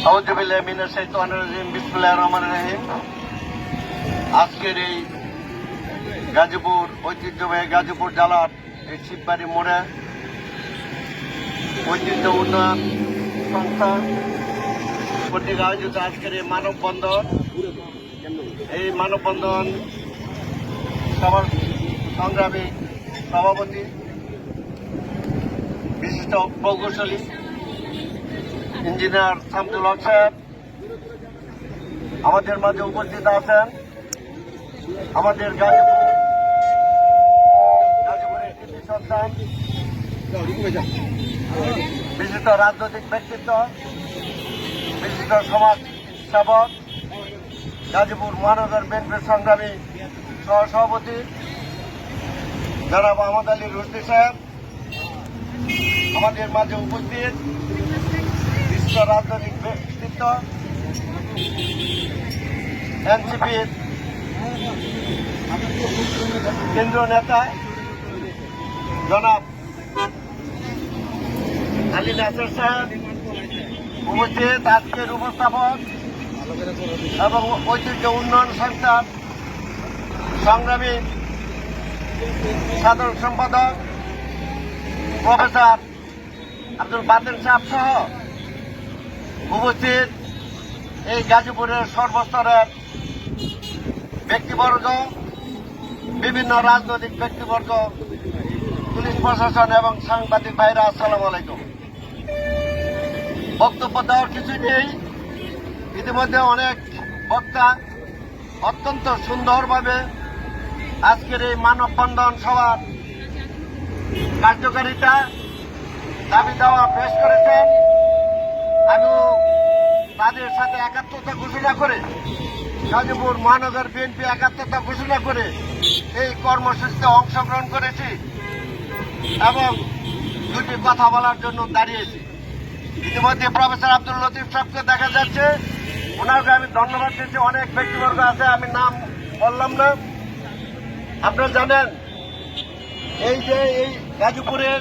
আউযুবিল্লাহি মিনাশ শাইতানির রাজিম বিসমিল্লাহির রহমানির রহিম। আজকের এই গাজীপুর ঐতিহ্যবাহী গাজীপুর জেলার এই শিববাড়ি মোড়ে ঐতিহ্য উন্নয়ন সংস্থা কর্তৃক আয়োজিত আজকের এই মানববন্ধন, এই মানববন্ধন সবার সংগ্রামী সভাপতি বিশিষ্ট প্রকৌশলী ইঞ্জিনিয়ার শামসুল হক সাহেব আমাদের মাঝে উপস্থিত আছেন। আমাদের গাজীপুরের কৃতি সন্তান, বিশিষ্ট রাজনৈতিক ব্যক্তিত্ব, বিশিষ্ট সমাজ সেবক, গাজীপুর মহানগর বিএনপির সংগ্রামী সহসভাপতি জনাব আহমদ আলী রুশদি সাহেব আমাদের মাঝে উপস্থিত, বিশিষ্ট রাজনৈতিক ব্যক্তিত্ব, এনসিপির কেন্দ্রীয় নেতা জনাব আলী নাসের সাহেব উপস্থিত, আজকের উপস্থাপক এবং ঐতিহ্য উন্নয়ন সংস্থার সংগ্রামী সাধারণ সম্পাদক প্রফেসর আব্দুল বাতেন সাহেব সহ উপস্থিত এই গাজীপুরের সর্বস্তরের ব্যক্তিবর্গ, বিভিন্ন রাজনৈতিক ব্যক্তিবর্গ, পুলিশ প্রশাসন এবং সাংবাদিক ভাইরা, আসসালামু আলাইকুম। বক্তব্য দেওয়ার কিছু নেই, ইতিমধ্যে অনেক বক্তা অত্যন্ত সুন্দরভাবে আজকের এই মানববন্ধন সভার কার্যকারিতা দাবি দেওয়া পেশ করেছেন। আমিও তাদের সাথে একাত্মতা ঘোষণা করে, গাজীপুর মহানগর বিএনপি একাত্মতা ঘোষণা করে এই কর্মসূচিতে অংশগ্রহণ করেছি এবং দুটি কথা বলার জন্য দাঁড়িয়েছি। ইতিমধ্যে প্রফেসর আব্দুল লতিফ সাহেবকে দেখা যাচ্ছে, ওনাকে আমি ধন্যবাদ দিচ্ছি। অনেক ব্যক্তিবর্গ আছে, আমি নাম বললাম না। আপনারা জানেন এই যে এই গাজীপুরের